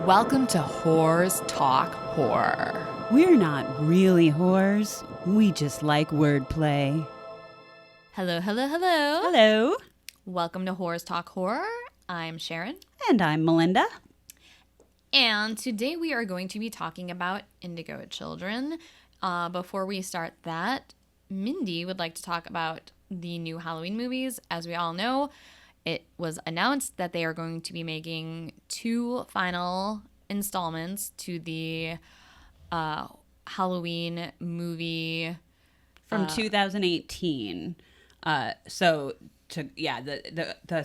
Welcome to Whores Talk Horror. We're not really whores. We just like wordplay. Hello, hello, hello. Hello. Welcome to Whores Talk Horror. I'm Sharon. And I'm Melinda. And today we are going to be talking about Indigo Children. Before we start that, Mindy would like to talk about the new Halloween movies. As we all know, it was announced that they are going to be making 2 final installments to the Halloween movie From 2018. The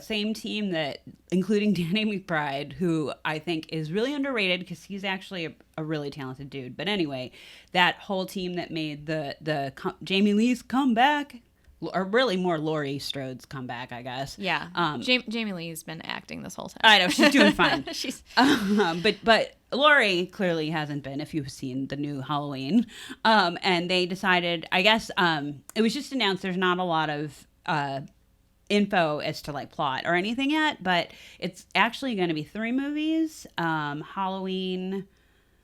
same team that, including Danny McBride, who I think is really underrated because he's actually a really talented dude. But anyway, that whole team that made the Jamie Lee's comeback, or really more Laurie Strode's comeback, I guess. Yeah. Jamie Lee's been acting this whole time. I know, she's doing fine. She's But Laurie clearly hasn't been, if you've seen the new Halloween. And they decided, I guess, it was just announced there's not a lot of info as to like plot or anything yet, but it's actually going to be 3 movies. Halloween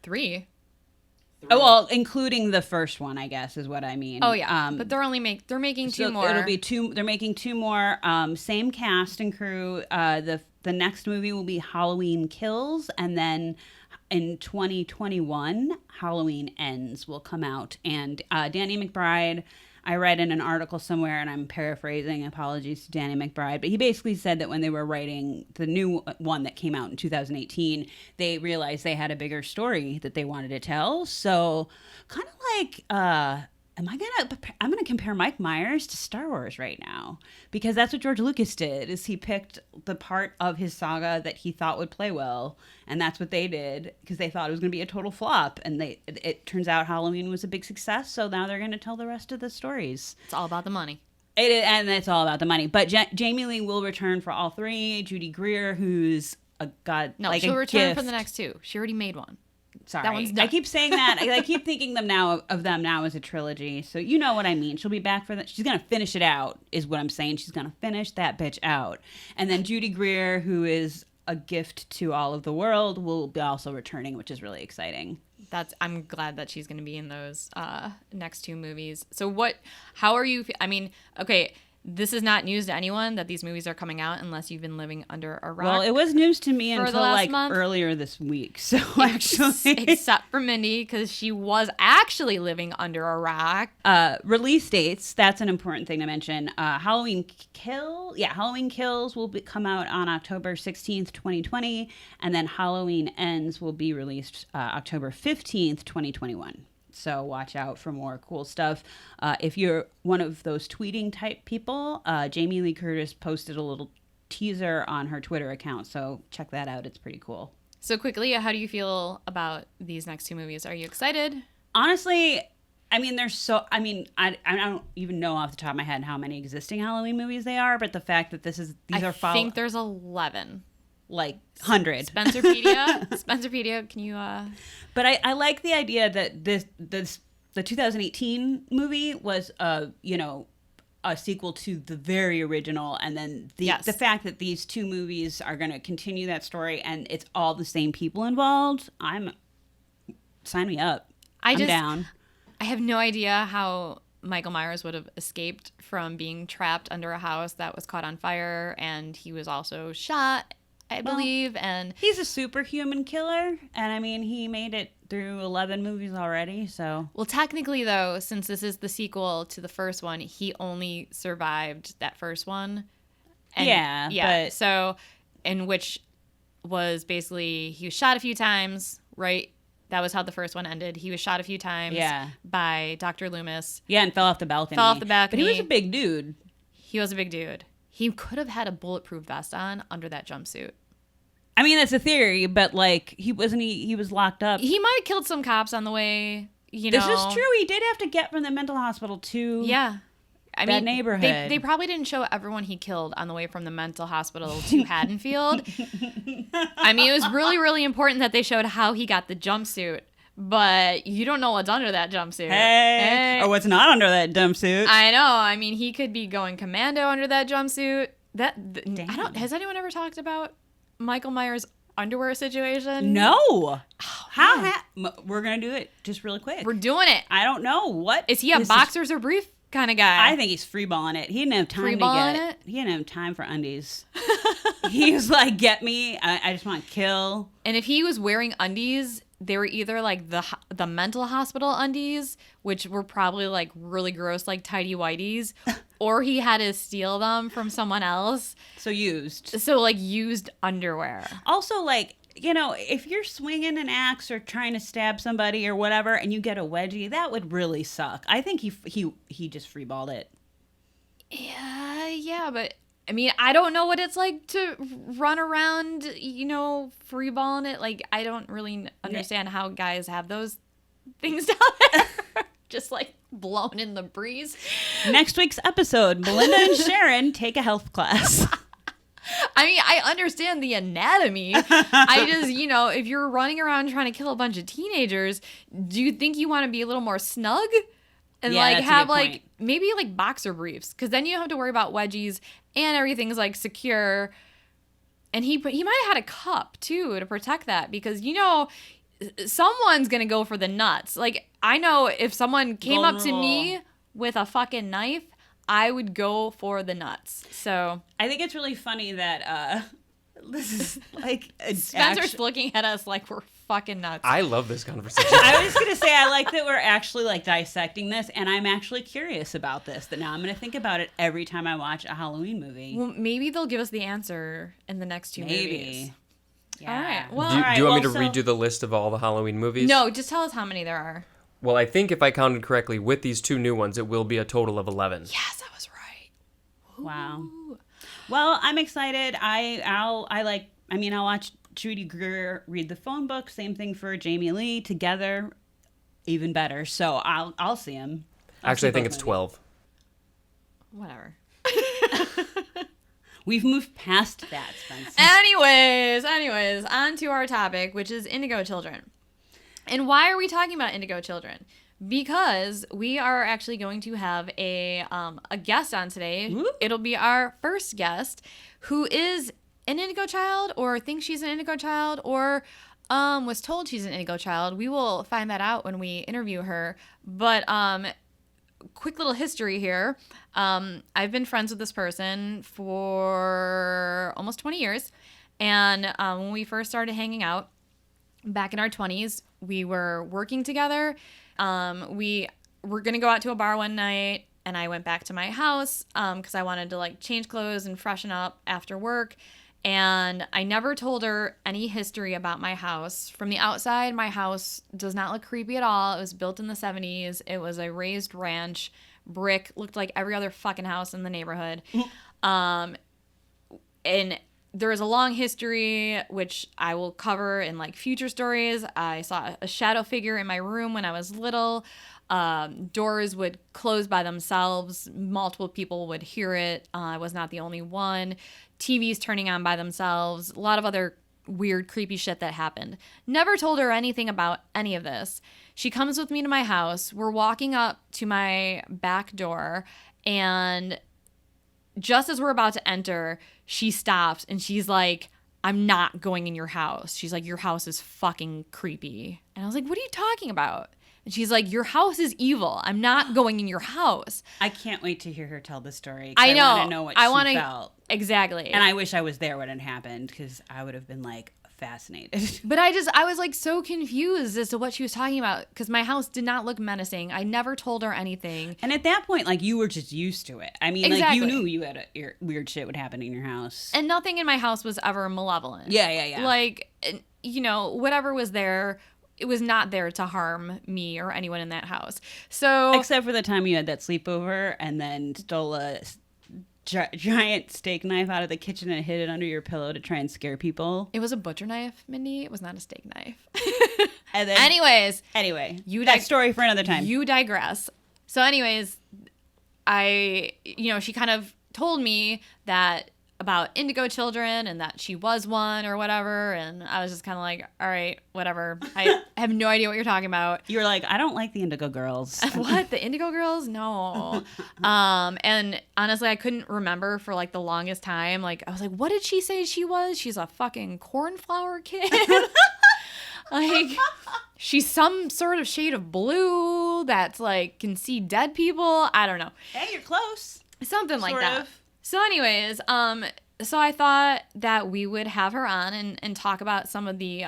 3. Oh, well, including the first one, I guess, is what I mean. Oh yeah, but they're making 2 more. It'll be 2. They're making 2 more. Same cast and crew. The next movie will be Halloween Kills, and then in 2021, Halloween Ends will come out. And Danny McBride, I read in an article somewhere, and I'm paraphrasing, apologies to Danny McBride, but he basically said that when they were writing the new one that came out in 2018, they realized they had a bigger story that they wanted to tell. So kind of like, I'm going to compare Mike Myers to Star Wars right now, because that's what George Lucas did, is he picked the part of his saga that he thought would play well, and that's what they did, because they thought it was going to be a total flop, and it turns out Halloween was a big success, so now they're going to tell the rest of the stories. It's all about the money. And it's all about the money. But Jamie Lee will return for all 3. Judy Greer, who's a god, no, like she'll a return gift. for the next 2. She already made one. Sorry, that one's done. I keep saying that. I keep thinking of them now as a trilogy. So you know what I mean. She'll be back for that. She's gonna finish it out, is what I'm saying. She's gonna finish that bitch out. And then Judy Greer, who is a gift to all of the world, will be also returning, which is really exciting. I'm glad that she's gonna be in those next 2 movies. So how are you? I mean, okay. This is not news to anyone that these movies are coming out unless you've been living under a rock. Well, it was news to me until like month. Earlier this week. So actually, except for Mindy, because she was actually living under a rock. Release dates. That's an important thing to mention. Halloween Kills will come out on October 16th, 2020, and then Halloween Ends will be released October 15th, 2021. So watch out for more cool stuff. If you're one of those tweeting type people, Jamie Lee Curtis posted a little teaser on her Twitter account. So check that out. It's pretty cool. So quickly, how do you feel about these next 2 movies? Are you excited? Honestly, I don't even know off the top of my head how many existing Halloween movies they are, but the fact that I think there's 11. Like 100. Spencerpedia, can you But I like the idea that the 2018 movie was a sequel to the very original, and then the fact that these 2 movies are going to continue that story and it's all the same people involved. Sign me up. I'm down. I have no idea how Michael Myers would have escaped from being trapped under a house that was caught on fire, and he was also shot, I believe, and he's a superhuman killer, and I mean, he made it through 11 movies already, so. Well, technically, though, since this is the sequel to the first one, he only survived that first one. And, but. So, in which was basically, he was shot a few times, right? That was how the first one ended. He was shot a few times by Dr. Loomis. Yeah, and fell off the balcony. But he was a big dude. He was a big dude. He could have had a bulletproof vest on under that jumpsuit. I mean, that's a theory, but like he was locked up. He might have killed some cops on the way, you know. This is true. He did have to get from the mental hospital to that neighborhood. They probably didn't show everyone he killed on the way from the mental hospital to Haddonfield. I mean, it was really, really important that they showed how he got the jumpsuit. But you don't know what's under that jumpsuit. Hey. Or what's not under that jumpsuit. I know. I mean, he could be going commando under that jumpsuit. Has anyone ever talked about Michael Myers underwear situation? No. Oh, We're going to do it just really quick. We're doing it. I don't know. What? Is he a boxers or brief kind of guy? I think he's freeballing it. He didn't have time Freeballing to get it? He didn't have time for undies. He was like, get me. I just want to kill. And if he was wearing undies, they were either like the mental hospital undies, which were probably like really gross, like tidy whities, or he had to steal them from someone else. So used. So like used underwear. Also, like, you know, if you're swinging an axe or trying to stab somebody or whatever, and you get a wedgie, that would really suck. I think he just freeballed it. Yeah, but I mean, I don't know what it's like to run around, you know, freeballing it. Like, I don't really understand how guys have those things down there. Just like blown in the breeze. Next week's episode, Melinda and Sharon take a health class. I mean, I understand the anatomy. I just, you know, if you're running around trying to kill a bunch of teenagers, do you think you want to be a little more snug? And Yeah, like that's a have good like point. maybe like boxer briefs, because then you don't have to worry about wedgies and everything's like secure. And he might have had a cup too to protect that, because you know someone's gonna go for the nuts. Like, I know if someone came up to me with a fucking knife, I would go for the nuts. So I think it's really funny that this is like Spencer's looking at us like we're fucking nuts. I love this conversation. I was gonna say, I like that we're actually like dissecting this, and I'm actually curious about this. That now I'm gonna think about it every time I watch a Halloween movie. Well, maybe they'll give us the answer in the next two movies. Maybe. Yeah. All right. Well, Do you want me to well, redo the list of all the Halloween movies? no, just tell us how many there are. Well, I think if I counted correctly, with these two new ones, it will be a total of 11. Yes, I was right. Wow. Ooh. Well, I'm excited. I'll watch Judy Greer read the phone book. Same thing for Jamie Lee. Together, even better. So I'll see him. Actually, I think it's 12. Whatever. We've moved past that, Spencer. Anyways, on to our topic, which is Indigo Children. And why are we talking about Indigo Children? Because we are actually going to have a guest on today. Ooh. It'll be our first guest, who is an Indigo Child, or thinks she's an Indigo Child, or was told she's an Indigo Child. We will find that out when we interview her. But quick little history here. I've been friends with this person for almost 20 years. And when we first started hanging out back in our 20s, we were working together. We were going to go out to a bar one night, and I went back to my house because I wanted to like change clothes and freshen up after work. And I never told her any history about my house. From the outside, my house does not look creepy at all. It was built in the 70s. It was a raised ranch, brick, looked like every other fucking house in the neighborhood. And there is a long history, which I will cover in like future stories. I saw a shadow figure in my room when I was little. Doors would close by themselves. Multiple people would hear it. I was not the only one. TVs turning on by themselves. A lot of other weird, creepy shit that happened. Never told her anything about any of this. She comes with me to my house. We're walking up to my back door, and just as we're about to enter, she stops and she's like, "I'm not going in your house." She's like, "Your house is fucking creepy." And I was like, "What are you talking about?" And she's like, "Your house is evil. I'm not going in your house." I can't wait to hear her tell the story. I know. I want to know what she felt. Exactly. And I wish I was there when it happened, because I would have been like fascinated. But I was like so confused as to what she was talking about, because my house did not look menacing. I never told her anything. And at that point, like, you were just used to it. I mean, like, Exactly. you knew you had weird shit would happen in your house. And nothing in my house was ever malevolent. Yeah. Like, you know, whatever was there, it was not there to harm me or anyone in that house. So Except for the time you had that sleepover and then stole a giant steak knife out of the kitchen and hid it under your pillow to try and scare people. it was a butcher knife, Mindy. It was not a steak knife. And then, Anyways, that story for another time. you digress. So anyways, she kind of told me that about indigo children and that she was one or whatever. And I was just kind of like, all right, whatever. I have no idea what you're talking about. You were like, I don't like the Indigo Girls. What? The Indigo Girls? No. And honestly, I couldn't remember for like the longest time. Like, I was like, what did she say she was? She's a fucking cornflower kid. Like, she's some sort of shade of blue that's like can see dead people. I don't know. Hey, you're close. Something like Sort that. of. So anyways, so I thought that we would have her on and talk about some of the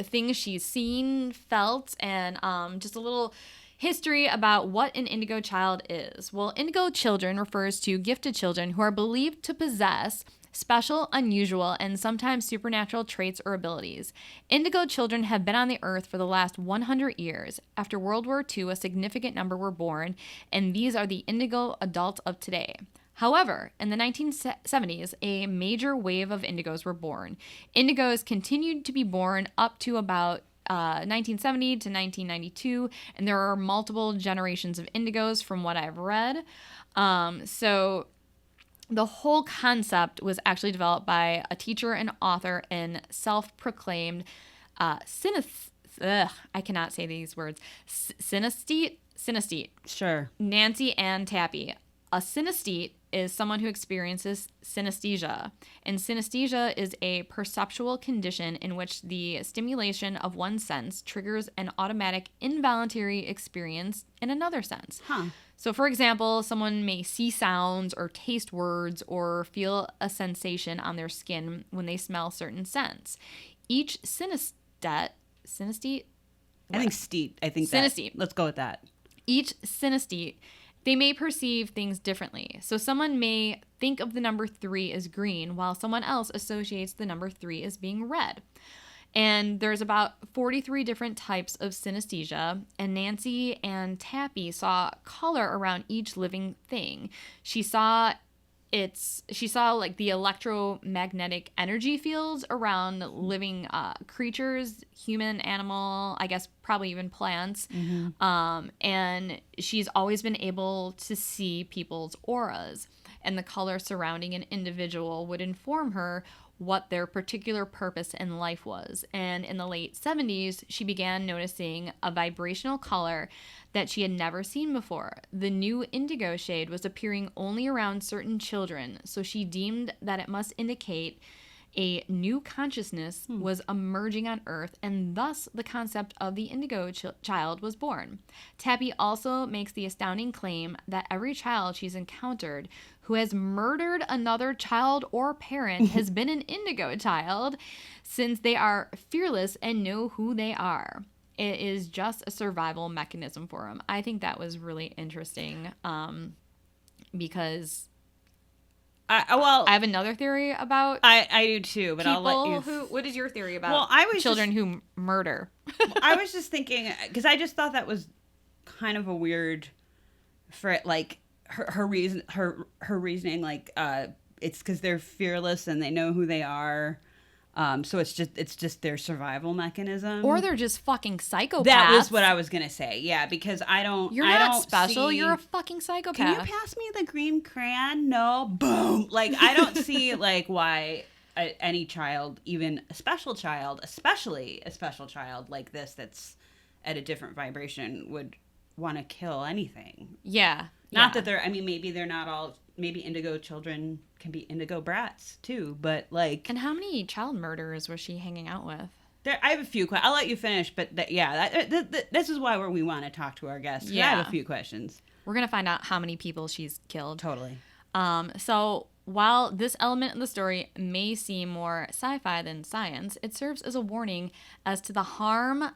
things she's seen, felt, and just a little history about what an indigo child is. Well, indigo children refers to gifted children who are believed to possess special, unusual, and sometimes supernatural traits or abilities. Indigo children have been on the earth for the last 100 years. After World War II, a significant number were born, and these are the indigo adults of today. However, in the 1970s, a major wave of indigos were born. Indigos continued to be born up to about 1970 to 1992, and there are multiple generations of indigos from what I've read. So the whole concept was actually developed by a teacher and author and self-proclaimed I cannot say these words. Synesthete. Sure. Nancy Ann Tappy. A synesthete is someone who experiences synesthesia. And synesthesia is a perceptual condition in which the stimulation of one sense triggers an automatic involuntary experience in another sense. Huh. So, for example, someone may see sounds or taste words or feel a sensation on their skin when they smell certain scents. Each synesthete, I think steet. I think synesthete. Let's go with that. Each synesthete, they may perceive things differently. So someone may think of the number 3 as green, while someone else associates the number 3 as being red. And there's about 43 different types of synesthesia, and Nancy Ann Tappy saw color around each living thing. She saw like the electromagnetic energy fields around living creatures, human, animal, I guess probably even plants. Mm-hmm. And she's always been able to see people's auras, and the color surrounding an individual would inform her what their particular purpose in life was. And in the late 70s, she began noticing a vibrational color that she had never seen before. The new indigo shade was appearing only around certain children, so she deemed that it must indicate a new consciousness was emerging on Earth, and thus the concept of the indigo child was born. Tappy also makes the astounding claim that every child she's encountered who has murdered another child or parent has been an indigo child, since they are fearless and know who they are. It is just a survival mechanism for them. I think that was really interesting because I have another theory about I do too, but I'll let you. What is your theory about Well, I was children who murder? I was just thinking, because I just thought that was kind of a weird, for it, like her reasoning, like it's because they're fearless and they know who they are. So it's just their survival mechanism, Or they're just fucking psychopaths. That was what I was gonna say. Yeah, because You're not special. You're a fucking psychopath. Can you pass me the green crayon? No. Boom. Like, I don't see like why any child, even a special child, especially a special child like this that's at a different vibration, would want to kill anything. Yeah. Not that they're. I mean, maybe they're not all. Maybe indigo children can be indigo brats too, but like. And how many child murderers was she hanging out with? I have a few questions. I'll let you finish, but this is why we want to talk to our guests. Yeah, I have a few questions. We're gonna find out how many people she's killed. Totally. So while this element of the story may seem more sci-fi than science, it serves as a warning as to the harm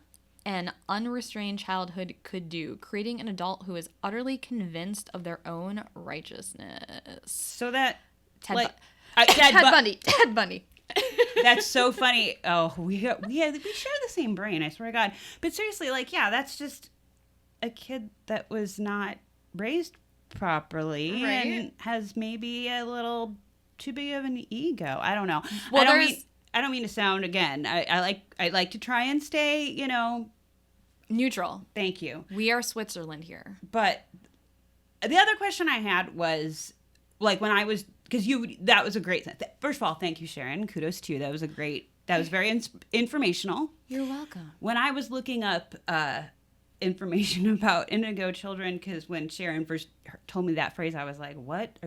an unrestrained childhood could do, creating an adult who is utterly convinced of their own righteousness. So that Ted Bundy. That's so funny. Oh, we share the same brain, I swear to God. But seriously, like, yeah, that's just a kid that was not raised properly and has maybe a little too big of an ego. I don't know. Well, I don't mean to sound, again, I like to try and stay, neutral. Thank you. We are Switzerland here. But the other question I had was, like, when I was because that was a great, first of all, thank you, Sharon. Kudos to you. That was very informational. You're welcome. When I was looking up information about indigo children, because when Sharon first told me that phrase, I was like, what?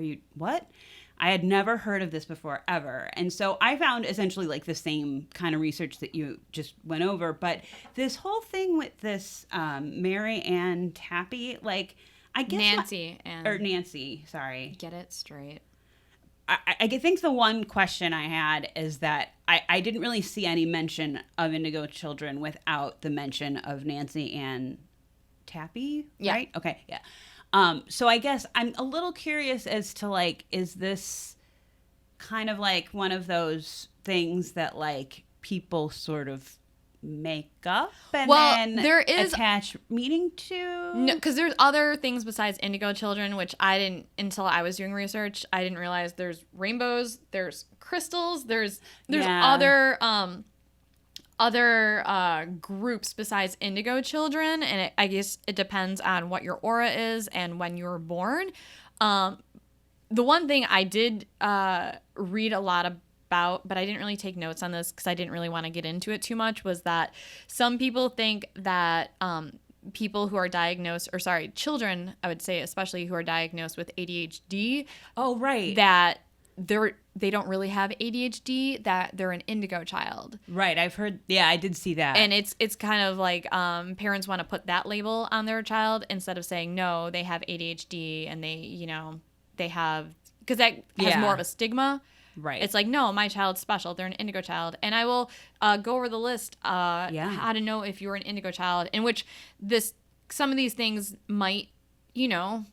I had never heard of this before, ever. And so I found essentially like the same kind of research that you just went over. But this whole thing with this Mary Ann Tappy, like, I guess... Nancy, sorry. Get it straight. I think the one question I had is that I didn't really see any mention of indigo children without the mention of Nancy Ann Tappy, right? Okay, yeah. So I guess I'm a little curious as to, like, is this kind of like one of those things that, like, people sort of make up and then there is attach meaning to? No, because there's other things besides indigo children, which I didn't, until I was doing research, I didn't realize there's rainbows, there's crystals, there's other groups besides indigo children, and I guess it depends on what your aura is and when you were born. The one thing I did read a lot about, but I didn't really take notes on this because I didn't really want to get into it too much, was that some people think that people who are diagnosed, or sorry, children, I would say especially, who are diagnosed with ADHD, that they don't really have ADHD, that they're an indigo child. Right, I've heard, I did see that. And it's kind of like parents want to put that label on their child instead of saying, no, they have ADHD and they have, because that has more of a stigma. Right. It's like, no, my child's special. They're an indigo child. And I will go over the list, how to know if you're an indigo child, in which some of these things might,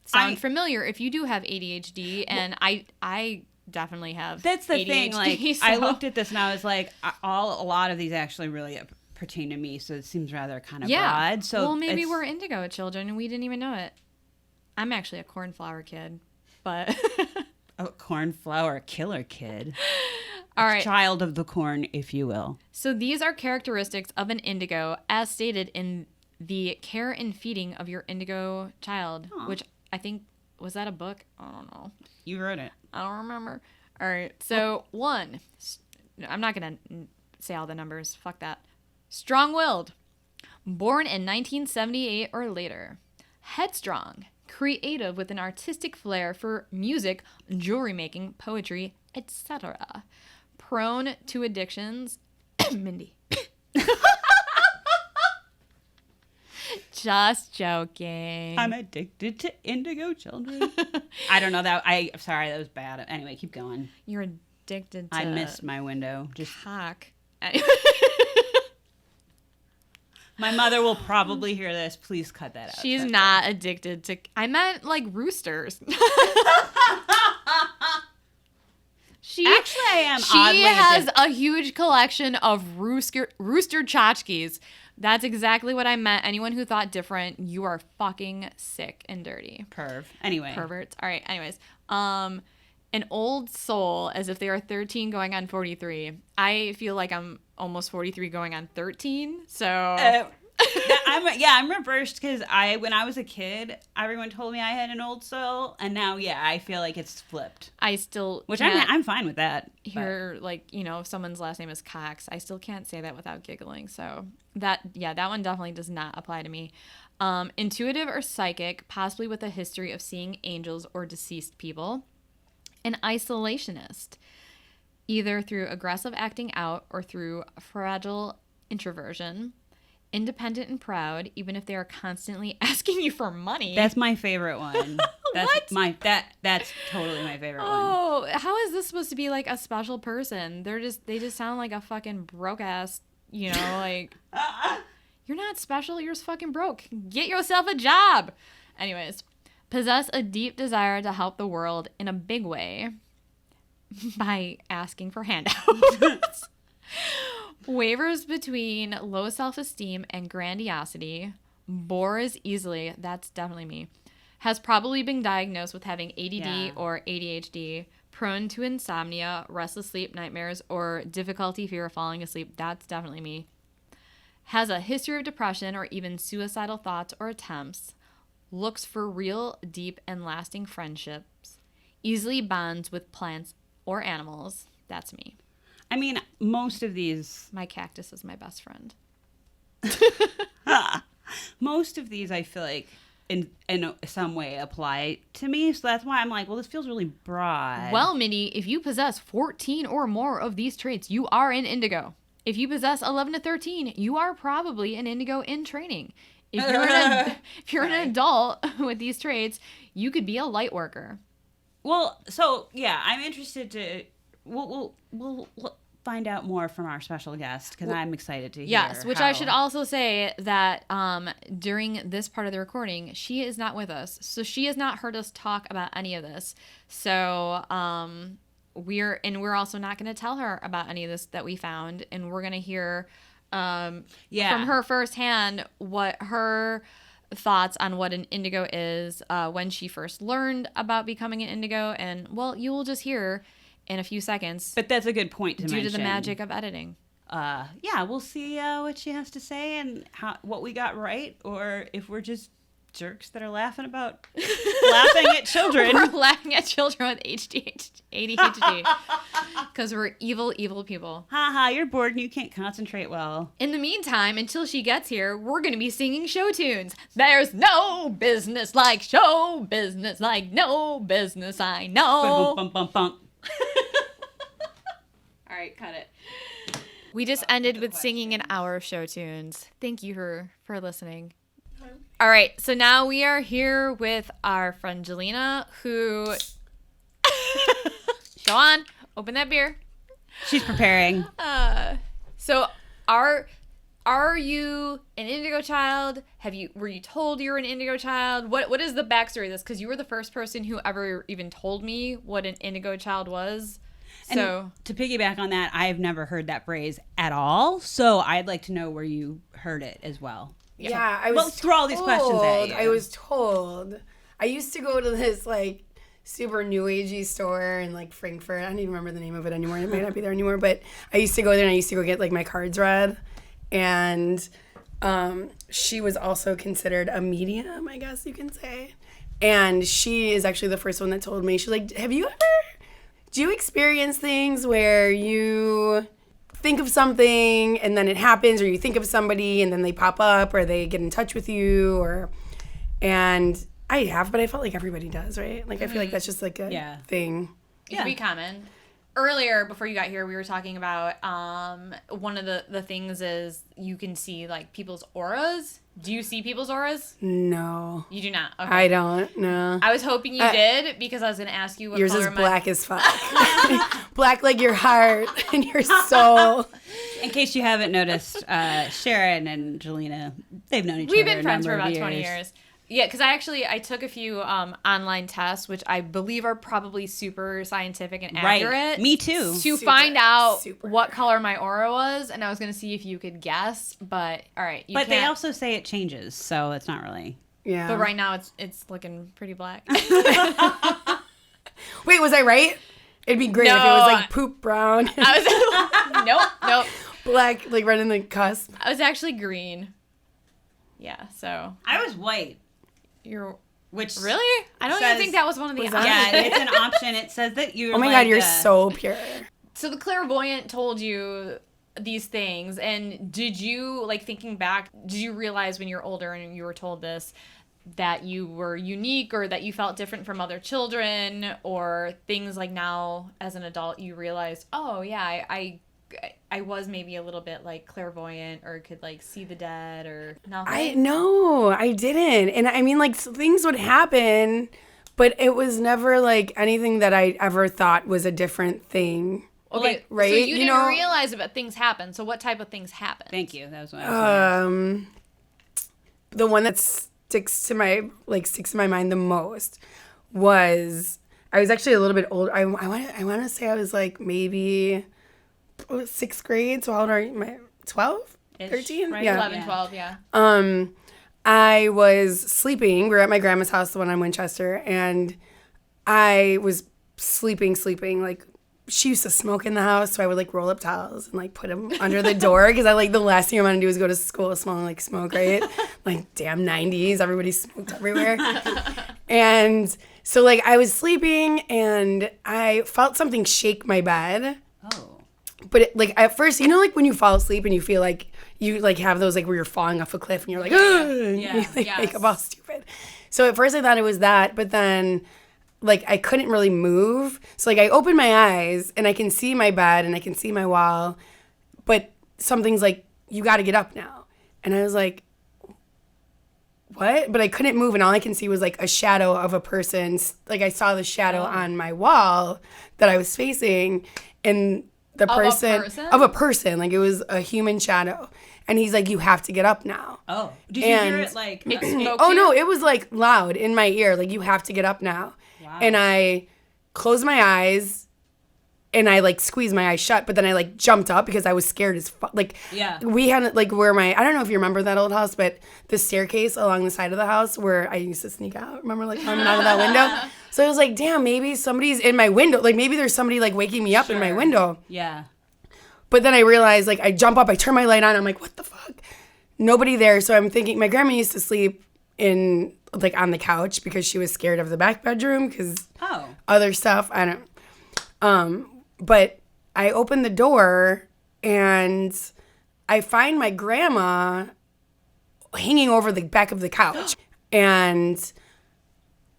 sound familiar if you do have ADHD. And I definitely have That's the ADHD, thing. Like, so. I looked at this and I was like, a lot of these actually really pertain to me. So it seems rather kind of broad. So well, maybe we're indigo children and we didn't even know it. I'm actually a cornflower kid, but... A cornflower killer kid. All right. Child of the corn, if you will. So these are characteristics of an indigo as stated in the Care and Feeding of Your Indigo Child, which I think, was that a book? I don't know. You wrote it. I don't remember. All right. So 1, I'm not going to say all the numbers. Fuck that. Strong-willed. Born in 1978 or later. Headstrong. Creative with an artistic flair for music, jewelry making, poetry, etc. Prone to addictions. Mindy. Just joking. I'm addicted to indigo children. I don't know that. Sorry, that was bad. Anyway, keep going. You're addicted to... I missed my window. Just cock. My mother will probably hear this. Please cut that out. She's not addicted to... I meant, like, roosters. Actually, I am. She has a huge collection of rooster tchotchkes. That's exactly what I meant. Anyone who thought different, you are fucking sick and dirty. Anyway. Perverts. All right. Anyways. An old soul, as if they are 13 going on 43. I feel like I'm almost 43 going on 13. So I'm reversed, because when I was a kid, everyone told me I had an old soul, and now I feel like it's flipped. I still I'm fine with that. If someone's last name is Cox, I still can't say that without giggling. So that one definitely does not apply to me. Intuitive or psychic, possibly with a history of seeing angels or deceased people. An isolationist, either through aggressive acting out or through fragile introversion. Independent and proud, even if they are constantly asking you for money. That's my favorite one. What? That's totally my favorite one. Oh, how is this supposed to be like a special person? They just sound like a fucking broke ass, like you're not special, you're just fucking broke. Get yourself a job. Anyways. Possess a deep desire to help the world in a big way by asking for handouts. Wavers between low self-esteem and grandiosity. Bores easily. That's definitely me. Has probably been diagnosed with having ADD or ADHD. Prone to insomnia, restless sleep, nightmares, or difficulty, fear of falling asleep. That's definitely me. Has a history of depression or even suicidal thoughts or attempts. Looks for real, deep, and lasting friendships. easily bonds with plants or animals. That's me. I mean, most of these My cactus is my best friend. I feel like in some way apply to me. So that's why I'm like, well, this feels really broad. Well, Mindy, if you possess 14 or more of these traits, you are an indigo. If you possess 11 to 13, you are probably an indigo in training. If you're an adult with these traits, you could be a light worker. Well, so yeah, I'm interested to. We'll find out more from our special guest because I'm excited to hear. Yes, which I should also say that during this part of the recording, she is not with us, so she has not heard us talk about any of this. So we're also not going to tell her about any of this that we found, and we're going to hear from her firsthand what her thoughts on what an indigo is when she first learned about becoming an indigo, and well, you will just hear in a few seconds. But that's a good point to mention. Due to the magic of editing. We'll see what she has to say and what we got right, or if we're just jerks that are laughing at children. We're laughing at children with ADHD. Because we're evil, evil people. Haha, you're bored and you can't concentrate well. In the meantime, until she gets here, we're going to be singing show tunes. There's no business like show business, like no business I know. Bum, bum, bum, bum. All right, cut it. We just ended with singing an hour of show tunes. Thank you for listening. All right, so now we are here with our friend Jelena, who... Go on, open that beer. She's preparing. So are you an indigo child? Were you told you were an indigo child? What is the backstory of this? Because you were the first person who ever even told me what an indigo child was. So and to piggyback on that, I've never heard that phrase at all. So I'd like to know where you heard it as well. Yeah, I was Let's throw all these questions at you. I was told. I used to go to this like super new agey store in like Frankfurt. I don't even remember the name of it anymore. It might not be there anymore, but I used to go there and I used to go get like my cards read. And she was also considered a medium, I guess you can say. And she is actually the first one that told me, she's like, do you experience things where you think of something and then it happens, or you think of somebody and then they pop up or they get in touch with you, and I have, but I felt like everybody does, right? Like, I feel like that's just like a thing. It's pretty common. Earlier, before you got here, we were talking about one of the things is you can see like people's auras. Do you see people's auras? No. You do not? Okay. I don't, no. I was hoping you did, because I was going to ask you what yours color is black as fuck. Black like your heart and your soul. In case you haven't noticed, Sharon and Jelena, they've known each other. We've been friends for about years. 20 years. Yeah, because I took a few online tests, which I believe are probably super scientific and accurate. Right. Me too. To find out what color my aura was, and I was going to see if you could guess, but all right. But they also say it changes, so it's not really. Yeah. But right now it's looking pretty black. Wait, was I right? It'd be great if it was like poop brown. Nope. Black, like right in the cusp. I was actually green. Yeah, so. I was white. Which really? I don't even think that was one of the options. Yeah, it's an option. It says that you're. Oh my god, you're so pure. So the clairvoyant told you these things, and did you, like, thinking back, did you realize when you're older and you were told this that you were unique, or that you felt different from other children, or things like now as an adult you realized, oh yeah, I was maybe a little bit like clairvoyant, or could like see the dead, or nothing? No, I didn't. And I mean, like, things would happen, but it was never like anything that I ever thought was a different thing. Okay, like, right? So you didn't realize about things happen. So what type of things happen? Thank you. That was what I was the one that sticks to my mind the most was, I was actually a little bit older. I want to say I was like maybe 6th grade. So how old are you? 12? 13? Right? Yeah. 11, 12, yeah. I was sleeping. We were at my grandma's house, the one on Winchester, and I was sleeping. Like, she used to smoke in the house, so I would like roll up towels and like put them under the door, because I like the last thing I want to do is go to school smelling like smoke, right? Like, damn 90s, everybody smoked everywhere. And So like I was sleeping and I felt something shake my bed. Oh. But like at first, like when you fall asleep and you feel like you like have those like where you're falling off a cliff and you're like, and you like wake up all stupid. So at first I thought it was that, but then like I couldn't really move. So like I opened my eyes and I can see my bed and I can see my wall, but something's like, you got to get up now. And I was like, what? But I couldn't move and all I can see was like a shadow of a person. Like I saw the shadow on my wall that I was facing and the person of a person, like it was a human shadow, and he's like, "You have to get up now." Oh, did you hear it like? Oh no, it was like loud in my ear, like you have to get up now. Wow. And I closed my eyes, and I like squeezed my eyes shut, but then I like jumped up because I was scared as fuck. Like we had like where I don't know if you remember that old house, but the staircase along the side of the house where I used to sneak out. Remember like climbing out of that window? So I was like, damn, maybe somebody's in my window. Like maybe there's somebody like waking me up in my window. Yeah. But then I realized like I jump up, I turn my light on. I'm like, what the fuck? Nobody there. So I'm thinking my grandma used to sleep in like on the couch because she was scared of the back bedroom because other stuff. I don't. But I open the door and I find my grandma hanging over the back of the couch. And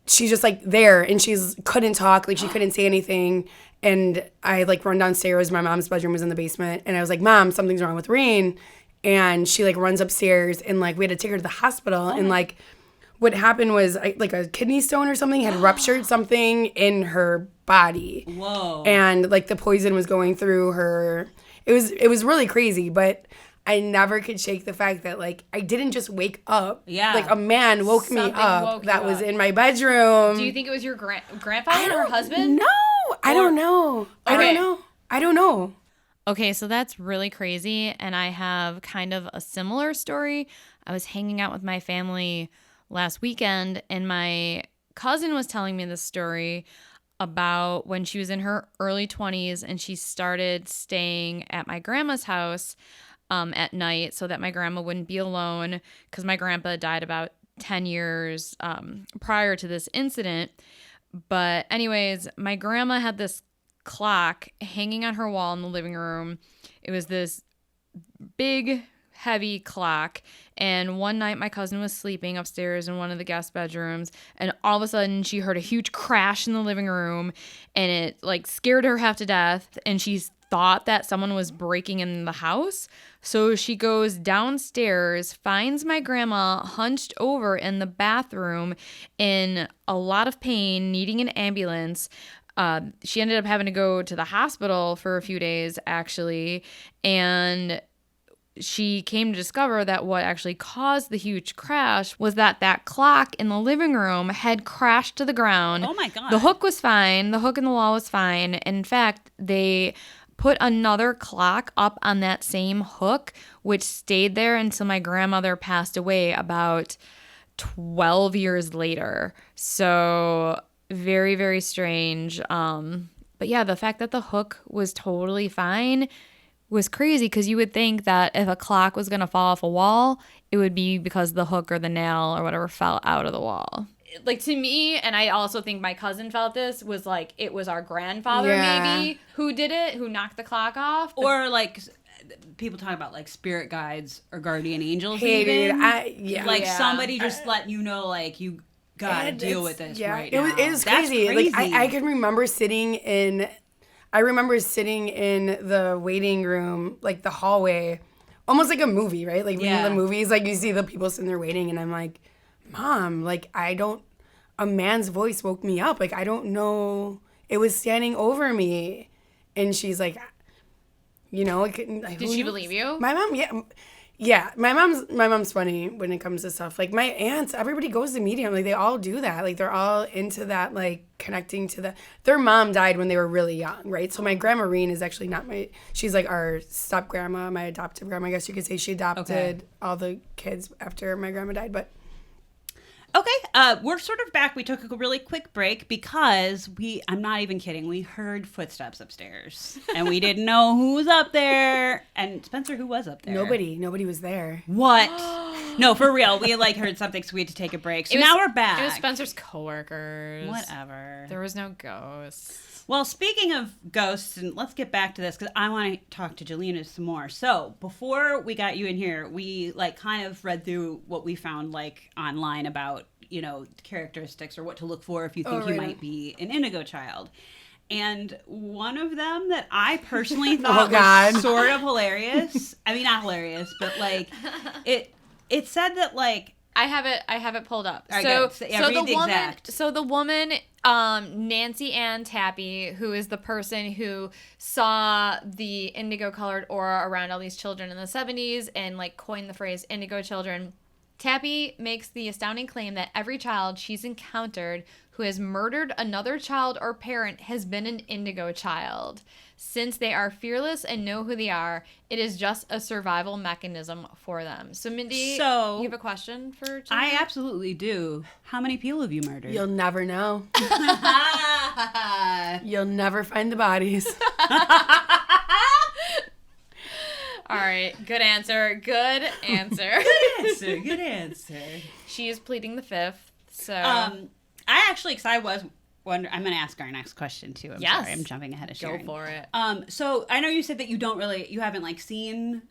she's just like there and she's couldn't talk, like she couldn't say anything. And I like run downstairs. My mom's bedroom was in the basement. And I was like, Mom, something's wrong with Rain. And she like runs upstairs and like we had to take her to the hospital. And like what happened was like a kidney stone or something had ruptured something in her body. Whoa. And like the poison was going through her. It was really crazy, but I never could shake the fact that like I didn't just wake up. Yeah. Like a man woke me up that was in my bedroom. Do you think it was your grandfather or husband? No, I don't know. Okay. I don't know. Okay, so that's really crazy, and I have kind of a similar story. I was hanging out with my family last weekend, and my cousin was telling me this story about when she was in her early 20s and she started staying at my grandma's house at night so that my grandma wouldn't be alone because my grandpa died about 10 years prior to this incident. But anyways, my grandma had this clock hanging on her wall in the living room. It was this big, heavy clock. And one night my cousin was sleeping upstairs in one of the guest bedrooms, and all of a sudden she heard a huge crash in the living room, and it like scared her half to death, and she thought that someone was breaking in the house. So she goes downstairs, finds my grandma hunched over in the bathroom in a lot of pain, needing an ambulance. She ended up having to go to the hospital for a few days, actually, and she came to discover that what actually caused the huge crash was that clock in the living room had crashed to the ground. Oh, my God. The hook was fine. The hook in the wall was fine. In fact, they put another clock up on that same hook, which stayed there until my grandmother passed away about 12 years later. So very, very strange. But yeah, the fact that the hook was totally fine was crazy because you would think that if a clock was going to fall off a wall, it would be because the hook or the nail or whatever fell out of the wall. Like to me, and I also think my cousin felt this, was like it was our grandfather maybe who did it, who knocked the clock off. Or like people talk about like spirit guides or guardian angels. Hey, even. Dude, like somebody just let you know like you gotta deal with this right now. It was crazy. Like I can remember sitting in the waiting room, like the hallway, almost like a movie, right? Like in the movies, like you see the people sitting there waiting, and I'm like, Mom, like a man's voice woke me up. Like I don't know, it was standing over me, and she's like, Did she believe you? My mom, yeah. My mom's funny when it comes to stuff. Like my aunts, everybody goes to medium. Like they all do that. Like they're all into that, like connecting to their mom died when they were really young, right? So my grandma Reen is actually she's like our step grandma, my adoptive grandma. I guess you could say she adopted all the kids after my grandma died. But Okay, we're sort of back. We took a really quick break because I'm not even kidding, we heard footsteps upstairs and we didn't know who was up there. And Spencer, who was up there? Nobody was there. What? No, for real. We heard something, so we had to take a break. So now we're back. It was Spencer's coworkers. Whatever. There was no ghosts. Well, speaking of ghosts, and let's get back to this because I want to talk to Jelena some more. So before we got you in here, we kind of read through what we found online about characteristics or what to look for if you think you might be an Indigo Child. And one of them that I personally thought was sort of hilarious. I mean, not hilarious, but it said that I have it pulled up. Right, so the woman, Nancy Ann Tappy, who is the person who saw the indigo colored aura around all these children in the 70s and coined the phrase indigo children. Tappy makes the astounding claim that every child she's encountered who has murdered another child or parent has been an indigo child. Since they are fearless and know who they are, it is just a survival mechanism for them. So, Mindy, you have a question for Jennifer? I absolutely do. How many people have you murdered? You'll never know. You'll never find the bodies. All right. Good answer. Good answer. Good answer. She is pleading the fifth. So, I actually, because I was wondering, I'm going to ask our next question too. Sorry, I'm jumping ahead of Sharon. Go for it. So I know you said that you haven't seen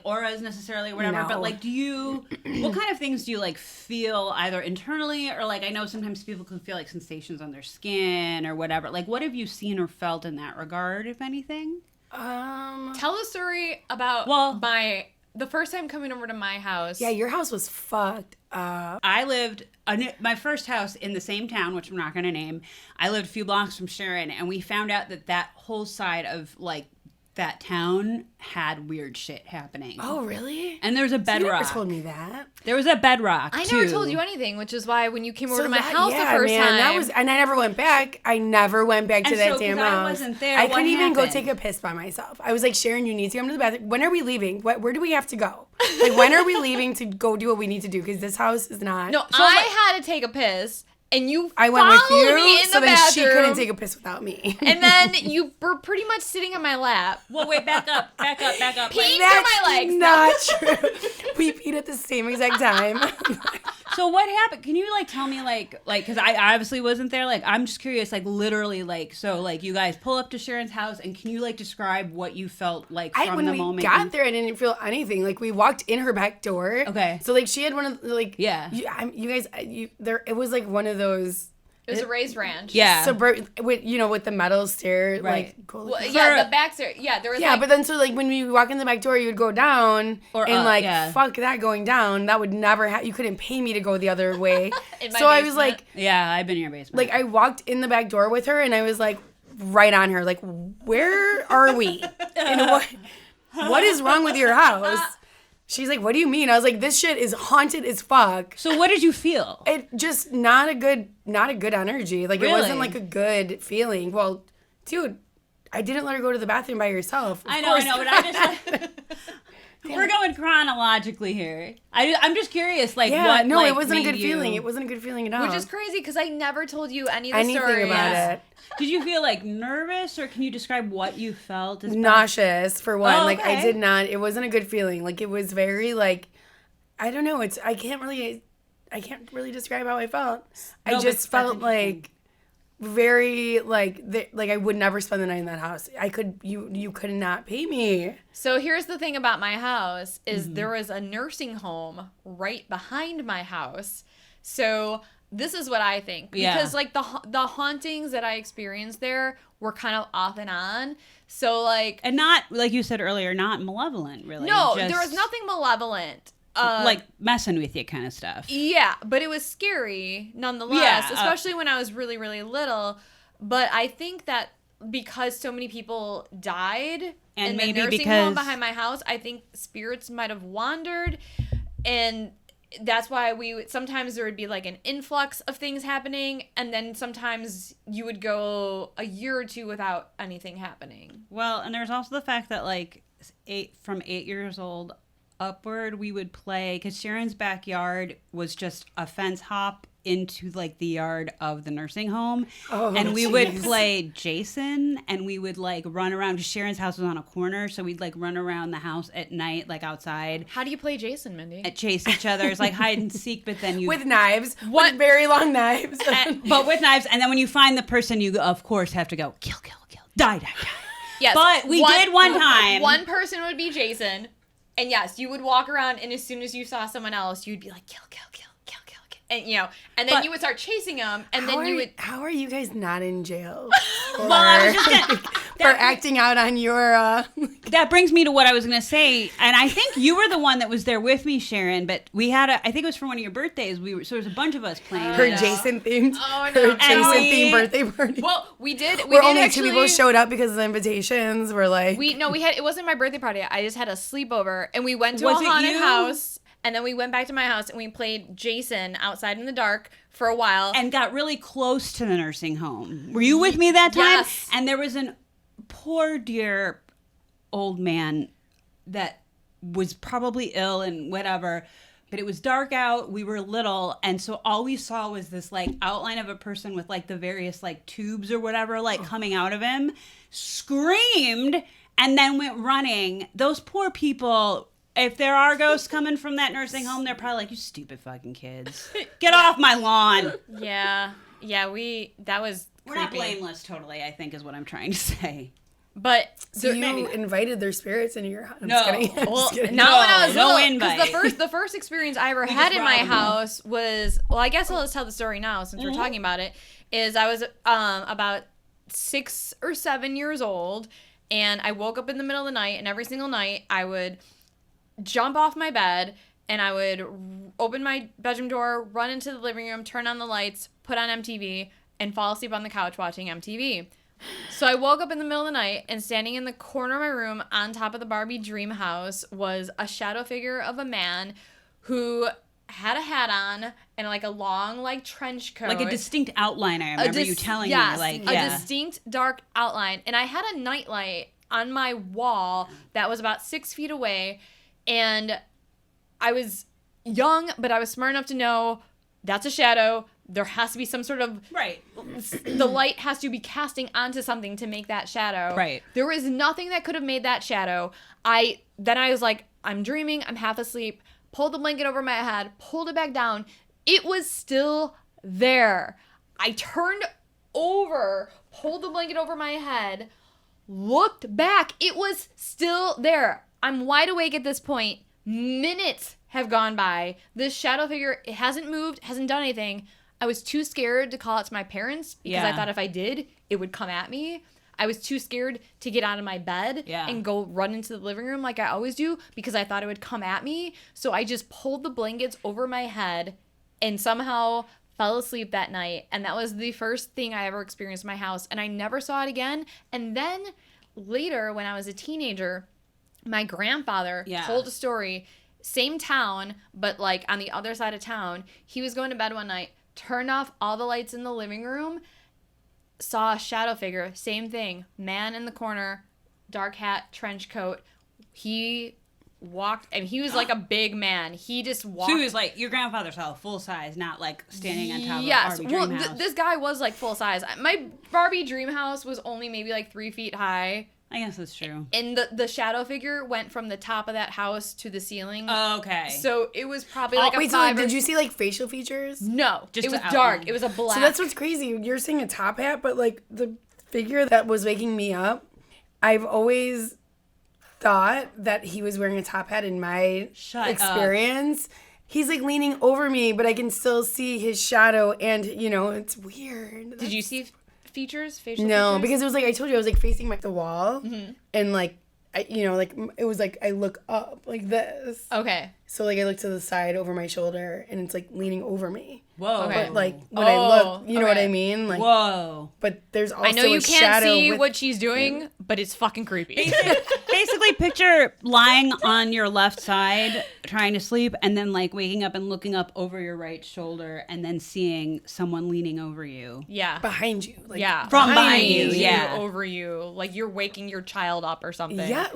auras necessarily or whatever, No. but do you, what kind of things do you feel either internally or I know sometimes people can feel sensations on their skin or whatever. What have you seen or felt in that regard, if anything? Tell a story about the first time coming over to my house. Yeah, your house was fucked up. I lived my first house in the same town, which I'm not going to name. I lived a few blocks from Sharon, and we found out that whole side of that town had weird shit happening. Oh, really? And there's a bedrock. You never told me that. There was a bedrock, I too. never told you anything, which is why when you came over to my house the first time. That was, and I never went back. I never went back to that damn house. I wasn't there. I couldn't even go take a piss by myself. I was like, Sharon, you need to come to the bathroom. When are we leaving? Where do we have to go? When are we leaving to go do what we need to do? Because this house is not. No, I had to take a piss. And I went with you, me in so the then bathroom, she couldn't take a piss without me. And then you were pretty much sitting on my lap. Well, wait, back up. Peeing through my legs. Not true. We peed at the same exact time. So what happened? Can you tell me because I obviously wasn't there. I'm just curious. Literally you guys pull up to Sharon's house and can you describe what you felt from the moment? When we got there, I didn't feel anything. We walked in her back door. Okay. So she had one of yeah. You guys there it was one of those. It was a raised ranch. Yeah. With the metal stair. Right. The back stair. Yeah, there was but then when you walk in the back door, you would go down fuck that going down. That would never you couldn't pay me to go the other way. So I was yeah, I've been in your basement. I walked in the back door with her and I was right on her, where are we? And what is wrong with your house? She's like, what do you mean? I was like, this shit is haunted as fuck. So what did you feel? It just not a good energy. Really? It wasn't a good feeling. Well, dude, I didn't let her go to the bathroom by herself. I know, but I just we're going chronologically here. I'm just curious, what? No, it wasn't a good feeling. It wasn't a good feeling at all. Which is crazy because I never told you anything about it. Did you feel nervous, or can you describe what you felt? Nauseous for one. Oh, okay. I did not. It wasn't a good feeling. It was very I don't know. I can't really describe how I felt. I just felt very I would never spend the night in that house. You could not pay me. So here's the thing about my house is there was a nursing home right behind my house. So this is what I think. Because the hauntings that I experienced there were kind of off and on. So and not like you said earlier, not malevolent really. No, there was nothing malevolent. Messing with you kind of stuff. Yeah, but it was scary nonetheless, especially when I was really, really little. But I think that because so many people died in the nursing home behind my house, I think spirits might have wandered. And that's why sometimes there would be an influx of things happening. And then sometimes you would go a year or two without anything happening. Well, and there's also the fact that from 8 years old upward, we would play, because Sharon's backyard was just a fence hop into like the yard of the nursing home, Oh, and we would jeez. play Jason, and we would like run around because Sharon's house was on a corner, so we'd like run around the house at night, like outside, How do you play Jason, Mindy? and chase each other. It's like hide and seek, but then you With knives. With very long knives. but with knives, and then when you find the person, you of course have to go kill, kill, kill, die, die, die. Yes. But we did one time. One person would be Jason, and yes, you would walk around, and as soon as you saw someone else, you'd be like, kill, kill, kill, kill, kill, kill. And, you know, and then But- you would start chasing them, and then you would... How are you guys not in jail? Well, I was just gonna, for acting out on your that brings me to what I was going to say, and I think you were the one that was there with me, Sharon. But we had I think it was for one of your birthdays. So there was a bunch of us playing. her no. Jason themed Oh, no. her Jason themed birthday party. Well, we did where did only actually, two people showed up because the invitations were like We had it wasn't my birthday party. I just had a sleepover, and we went to Was a it haunted you? house, and then we went back to my house, and we played Jason outside in the dark for a while. And got really close to the nursing home. Were you with me that time? Yes. And there was an poor dear old man that was probably ill and whatever, but it was dark out, we were little, and so all we saw was this like outline of a person with like the various like tubes or whatever like coming out of him, screamed, and then went running. Those poor people, if there are ghosts coming from that nursing home, they're probably like, you stupid fucking kids, get off my lawn. yeah, that was We're not creepy. blameless, totally, I think is what I'm trying to say. But so you invited their spirits into your house. I'm No. just kidding. I'm well, just kidding. not when I was No little. invite. Because the first experience I ever had just in my robbed them. house was, well, I guess I'll just tell the story now since we're talking about it. Is I was about 6 or 7 years old, and I woke up in the middle of the night, and every single night I would jump off my bed, and I would open my bedroom door, run into the living room, turn on the lights, put on MTV, and fall asleep on the couch watching MTV. So I woke up in the middle of the night, and standing in the corner of my room on top of the Barbie dream house was a shadow figure of a man who had a hat on and like a long like trench coat. Like a distinct outline, I remember you telling me. Like, a yeah. distinct dark outline. And I had a nightlight on my wall that was about 6 feet away, and I was young, but I was smart enough to know that's a shadow. There has to be some sort of Right. the light has to be casting onto something to make that shadow. Right. There was nothing that could have made that shadow. I was like, I'm dreaming, I'm half asleep, pulled the blanket over my head, pulled it back down. It was still there. I turned over, pulled the blanket over my head, looked back. It was still there. I'm wide awake at this point. Minutes have gone by. This shadow figure, it hasn't moved, hasn't done anything. I was too scared to call it to my parents because I Yeah. thought if I did, it would come at me. I was too scared to get out of my bed and go run into the living room like I always do because I thought it would come at me. So I just pulled the blankets over my head and somehow fell asleep that night. And that was the first thing I ever experienced in my house. And I never saw it again. And then later, when I was a teenager, my grandfather told a story, same town, but like on the other side of town. He was going to bed one night, turned off all the lights in the living room, saw a shadow figure, same thing, man in the corner, dark hat, trench coat. He walked, and he was like a big man. He just walked. So he was like, your grandfather saw full size, not like standing on top of a Yes, Barbie well, dream house. this guy was like full size. My Barbie dream house was only maybe like 3 feet high. I guess that's true. And the shadow figure went from the top of that house to the ceiling. Okay. So it was probably like a wait, so 5 did or... you see like facial features? No, Just it was the dark. outline. It was a black. So that's what's crazy. You're seeing a top hat, but like the figure that was waking me up, I've always thought that he was wearing a top hat in my experience. He's like leaning over me, but I can still see his shadow, and you know, it's weird. Did you see features? Facial No, features? because it was like I told you, I was like facing the wall, and like I, you know, like it was like I look up like this. Okay. So like I look to the side over my shoulder, and it's like leaning over me. Whoa. Okay. But like when I look, you know what I mean? Like, Whoa. but there's also I know you a can't shadow see with, what she's doing, but it's fucking creepy. Basically, picture lying on your left side, trying to sleep, and then like waking up and looking up over your right shoulder, and then seeing someone leaning over you. Yeah. behind you. Like, Yeah. From behind you, yeah. Over you. Like you're waking your child up or something. Yeah.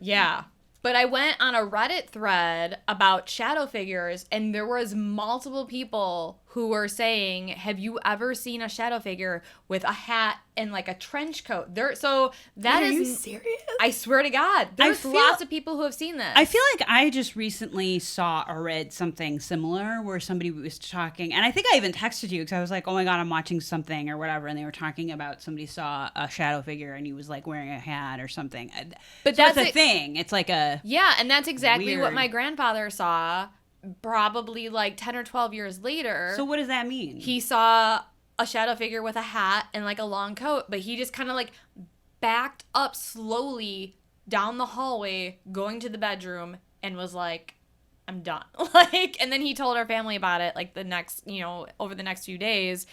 Yeah. But I went on a Reddit thread about shadow figures, and there was multiple people who were saying, have you ever seen a shadow figure with a hat and like a trench coat? So that Are is you serious? I swear to God, there's feel- lots of people who have seen this. I feel like I just recently saw or read something similar where somebody was talking, and I think I even texted you because I was like, oh my God, I'm watching something or whatever, and they were talking about somebody saw a shadow figure and he was like wearing a hat or something. But so that's it's a thing. It's like a... Yeah, and that's exactly what Weird. my grandfather saw probably like 10 or 12 years later. So what does that mean? He saw a shadow figure with a hat and like a long coat, but he just kind of like backed up slowly down the hallway going to the bedroom and was like, I'm done. Like, and then he told our family about it like the next, over the next few days.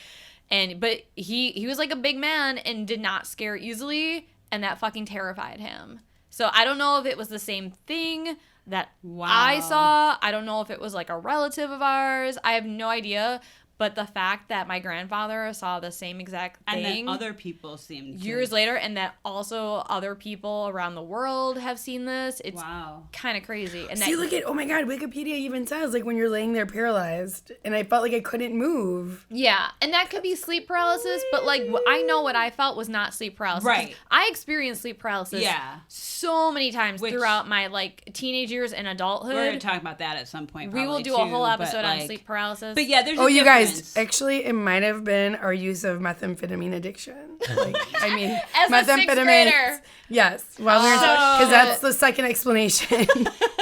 But he was like a big man and did not scare easily, and that fucking terrified him. So I don't know if it was the same thing that I saw. I don't know if it was like a relative of ours. I have no idea. But the fact that my grandfather saw the same exact thing. And then other people seemed to... Years later, and that also other people around the world have seen this. It's kind of crazy. And See, look at, oh my God, Wikipedia even says, like, when you're laying there paralyzed, and I felt like I couldn't move. Yeah, and that could be sleep paralysis, but, like, I know what I felt was not sleep paralysis. Right. I experienced sleep paralysis so many times throughout my, like, teenage years and adulthood. We're going to talk about that at some point, We will do a whole episode on sleep paralysis. But yeah, there's Oh, you guys, actually, it might have been our use of methamphetamine addiction. Like, I mean, as a sixth grader. Yes, while we were because that's the second explanation.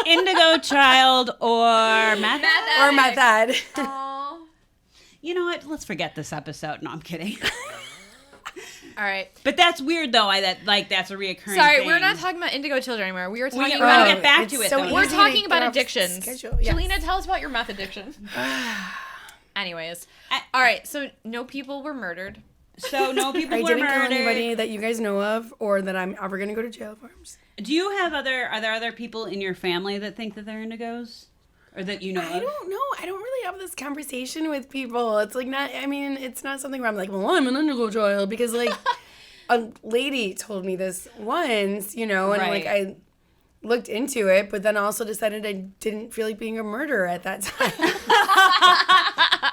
Indigo Child or meth or meth ed. Aw. You know what? Let's forget this episode. No, I'm kidding. All right. But that's weird, though. That's a reoccurring Sorry, thing. we're not talking about indigo children anymore. We were talking We're going to about... get back to it, so though. easy. We're to talking get about off addictions. schedule, yes. Jelena, tell us about your meth addiction. Anyways. All right, so no people were murdered. So no people I were didn't murdered. kill anybody that you guys know of or that I'm ever going to go to jail for. Do you have are there other people in your family that think that they're indigos? Or that you know I of? don't know. I don't really have this conversation with people. It's like not, I mean, it's not something where I'm like, well, I'm an Indigo Child because like a lady told me this once, and like I looked into it, but then also decided I didn't feel like being a murderer at that time.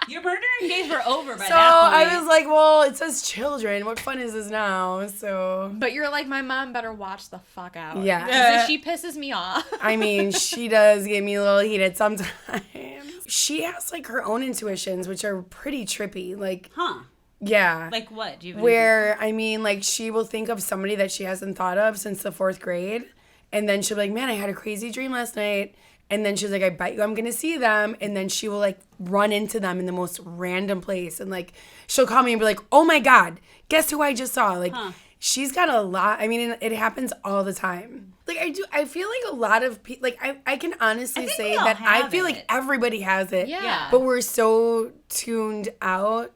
Your murdering days were over by So that point. I was like, well, it says children. What fun is this now? So But you're like, my mom better watch the fuck out. Yeah. 'Cause if she pisses me off. I mean, she does get me a little heated sometimes. She has like her own intuitions, which are pretty trippy. Like, yeah. Like what? Do you have Where, I mean, like she will think of somebody that she hasn't thought of since the 4th grade. And then she'll be like, man, I had a crazy dream last night. And then she's like, I bet you I'm going to see them. And then she will like run into them in the most random place. And like, she'll call me and be like, oh my God, guess who I just saw? Like, she's got a lot. I mean, it happens all the time. Like, I feel like a lot of people, like, I can honestly say we all that I have feel it. like everybody has it. Yeah. But we're so tuned out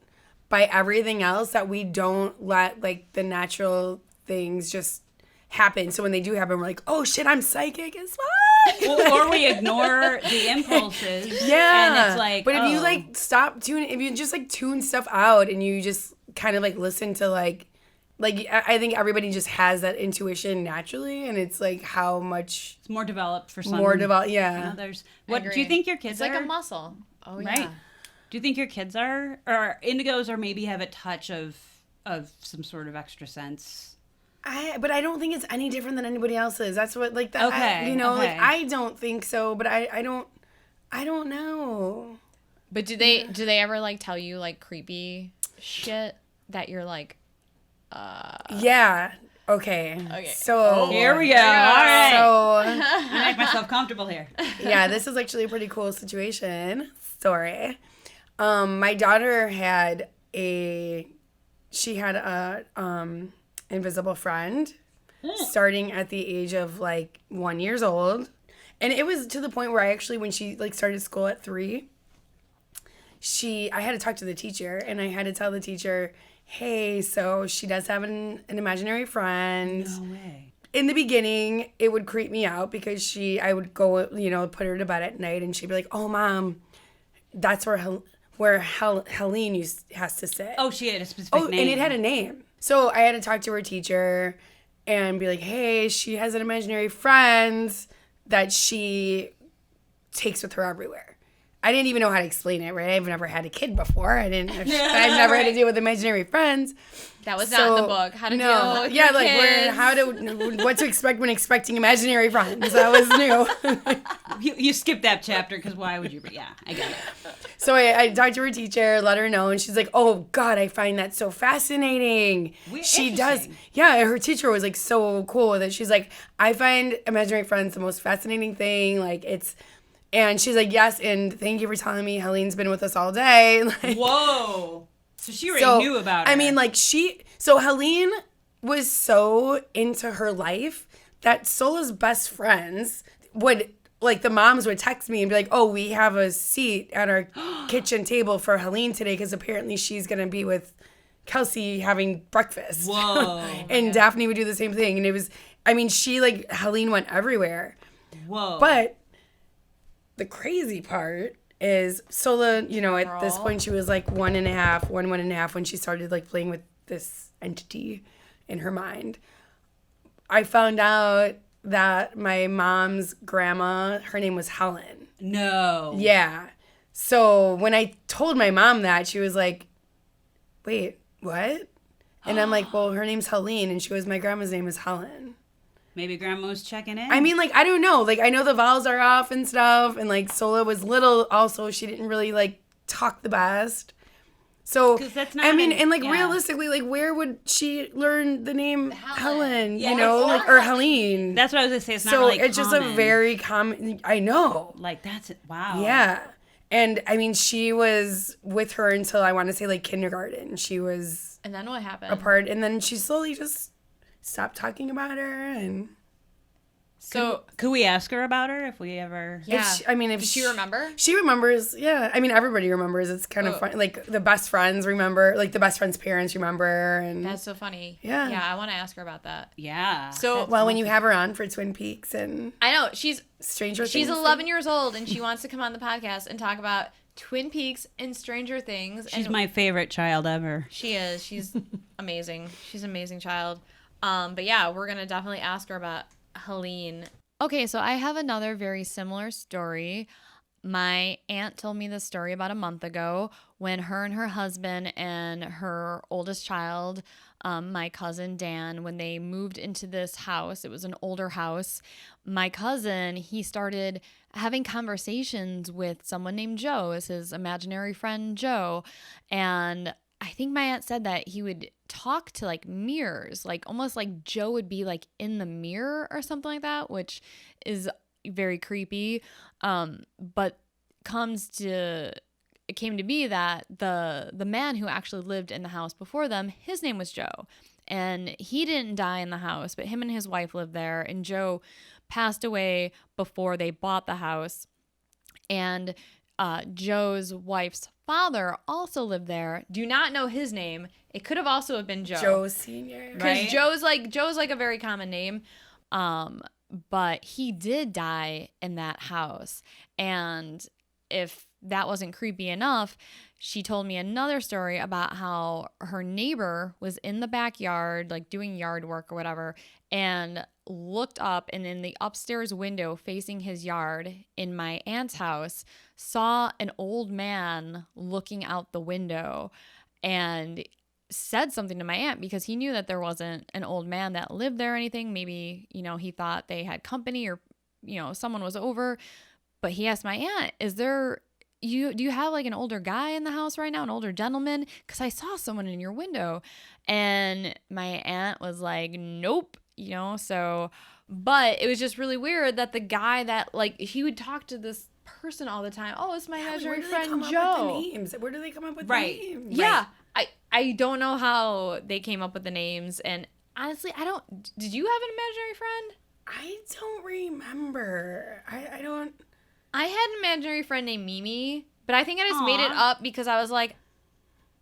by everything else that we don't let like the natural things just happen. So when they do happen, we're like, oh shit, I'm psychic as fuck. or we ignore the impulses. Yeah. And it's like, but if you like if you just like tune stuff out and you just kind of like listen to like I think everybody just has that intuition naturally, and it's like how much it's more developed for some. more developed. than Yeah. others. What do you think your kids It's are? like a muscle. Oh, Right. yeah. Do you think your kids are or indigos or maybe have a touch of some sort of extra sense? But I don't think it's any different than anybody else's. That's what like that. Okay, like okay. I don't think so. But I don't know. But do they ever like tell you like creepy shit that you're like, Yeah. Okay. Okay. So Here we go. All right. So I make myself comfortable here. yeah, this is actually a pretty cool situation. Story. My daughter had a invisible friend starting at the age of like 1 year old. And it was to the point where I actually, when she like started school at 3, I had to talk to the teacher and I had to tell the teacher, hey, so she does have an imaginary friend. No way. In the beginning, it would creep me out because I would go, put her to bed at night and she'd be like, oh, Mom, that's where Helene has to sit. Oh, she had a specific name. And it had a name. So I had to talk to her teacher and be like, hey, she has an imaginary friend that she takes with her everywhere. I didn't even know how to explain it, right? I've never had a kid before. I've never had to deal with imaginary friends. That was not in the book. How to deal with yeah, your like kids. what to expect when expecting imaginary friends. That was new. You skipped that chapter because why would you? Yeah, I get it. So I talked to her teacher, let her know, and she's like, "Oh God, I find that so fascinating." She does. Yeah, her teacher was like so cool with it. She's like, "I find imaginary friends the most fascinating thing. Like it's." And she's like, yes, and thank you for telling me Helene's been with us all day. Like, whoa. So she already knew about her. I mean, like, so Helene was so into her life that Sola's best friends would, like, the moms would text me and be like, oh, we have a seat at our kitchen table for Helene today because apparently she's going to be with Kelsey having breakfast. Whoa. And Daphne would do the same thing. And it was, I mean, Helene went everywhere. Whoa. But the crazy part is Sola, at this point she was like one and a half when she started like playing with this entity in her mind. I found out that my mom's grandma, her name was Helen. No. Yeah. So when I told my mom that, she was like, wait, what? And I'm like, well, her name's Helene. And she goes, my grandma's name is Helen. Maybe grandma was checking in. I mean, like, I don't know. Like, I know the vowels are off and stuff. And, like, Sola was little also. She didn't really, like, talk the best. So, that's not realistically, like, where would she learn the name Helen, Yeah, or Helene? That's what I was going to say. It's not so really it's common. just a very common, I know. Like, that's it. Wow. Yeah. And, I mean, she was with her until, I want to say, like, kindergarten. She was And then what happened? apart. And then she slowly just stopped talking about her. And So could we ask her about her if we ever? yeah. If Does she remember? She remembers, yeah. I mean, everybody remembers. It's kind of fun. Like, the best friends remember. Like, the best friend's parents remember. And That's so funny. Yeah. Yeah, I want to ask her about that. Yeah. So well, when you have her on for Twin Peaks and I know she's Stranger Things. She's 11 years old and she wants to come on the podcast and talk about Twin Peaks and Stranger Things. She's my favorite child ever. She is. She's amazing. She's an amazing child. But yeah, we're going to definitely ask her about Helene. Okay, so I have another very similar story. My aunt told me this story about a month ago when her and her husband and her oldest child, my cousin Dan, when they moved into this house, it was an older house. My cousin, he started having conversations with someone named Joe, as his imaginary friend Joe. And I think my aunt said that he would talk to like mirrors, like almost like Joe would be like in the mirror or something like that, which is very creepy. But it came to be that the man who actually lived in the house before them, his name was Joe. And he didn't die in the house, but him and his wife lived there. And Joe passed away before they bought the house. And Joe's wife's father also lived there. Do not know his name. It could have also have been Joe. Joe Sr. Because right? Joe's like a very common name. But he did die in that house. And if that wasn't creepy enough, she told me another story about how her neighbor was in the backyard, like doing yard work or whatever, and looked up and in the upstairs window facing his yard in my aunt's house, saw an old man looking out the window and said something to my aunt because he knew that there wasn't an old man that lived there or anything. Maybe, he thought they had company or, someone was over. But he asked my aunt, do you have like an older guy in the house right now, an older gentleman? Because I saw someone in your window. And my aunt was like, nope, but it was just really weird that the guy that like, he would talk to this person all the time. Oh, it's my imaginary friend Joe. Where do they come up with Right. the names? Yeah. I don't know how they came up with the names. And honestly, did you have an imaginary friend? I don't remember. I don't. I had an imaginary friend named Mimi, but I think I just made it Aw. up because I was like,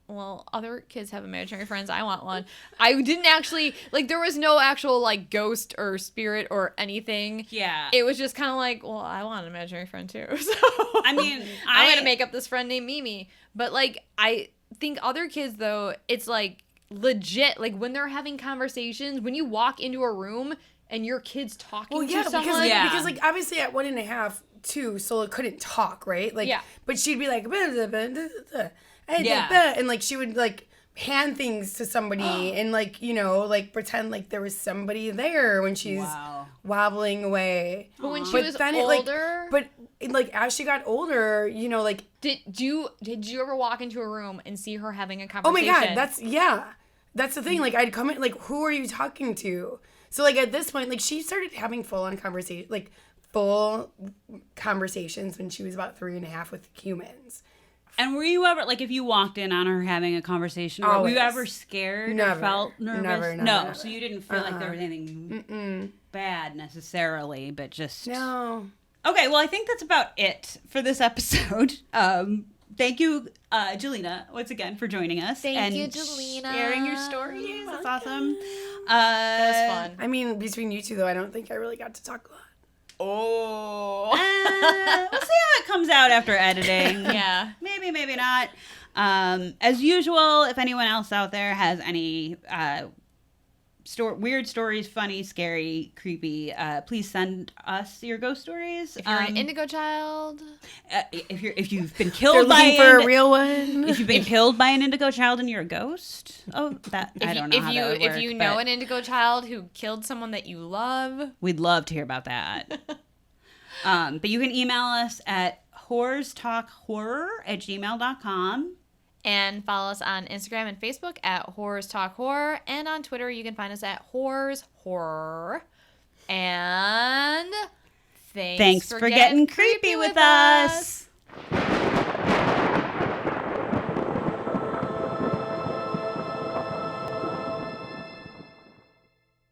well, other kids have imaginary friends. I want one. I didn't actually, like, there was no actual, like, ghost or spirit or anything. Yeah. It was just kind of like, well, I want an imaginary friend too. So I mean, I'm going to make up this friend named Mimi. But, like, I think other kids, though, it's, like, legit. Like, when they're having conversations, when you walk into a room, and your kid's talking Well, yeah, to someone. because Yeah. because like obviously at 1.5, 2, Sola couldn't talk, right? Like, Yeah. but she'd be like, "Blah, blah, blah, blah, blah," and Yeah. and like she would like hand things to somebody and like like pretend like there was somebody there when she's Wow. wobbling away. But when she But was then older, like as she got older, like did you ever walk into a room and see her having a oh conversation? my god, that's the thing. Like I'd come in like, who are you talking to? So like at this point, like she started having full conversations when she was about 3.5 with humans. And were you ever, like, if you walked in on her having a conversation, were Always. you ever scared Never. or felt nervous? Never, no, so you didn't feel like there was anything Mm-mm. bad necessarily, but just... No. Okay, well, I think that's about it for this episode. Thank you, Jelena, once again, for joining us. Thank you, and Jelena. sharing your stories. That's awesome. That was fun. I mean, between you two, though, I don't think I really got to talk a lot. Oh. We'll see how it comes out after editing. Yeah. Maybe, maybe not. As usual, if anyone else out there has any weird stories, funny, scary, creepy, please send us your ghost stories. If you're an Indigo Child. If you've been They're killed by looking for a real one. if you've been killed by an Indigo Child and you're a ghost, I don't know how that would work, If you know but an Indigo Child who killed someone that you love, we'd love to hear about that. But you can email us at whorestalkhorror@gmail.com. and follow us on Instagram and Facebook at Horrors Talk Horror, and on Twitter you can find us at Horrors Horror. And thanks Thanks for getting creepy with us.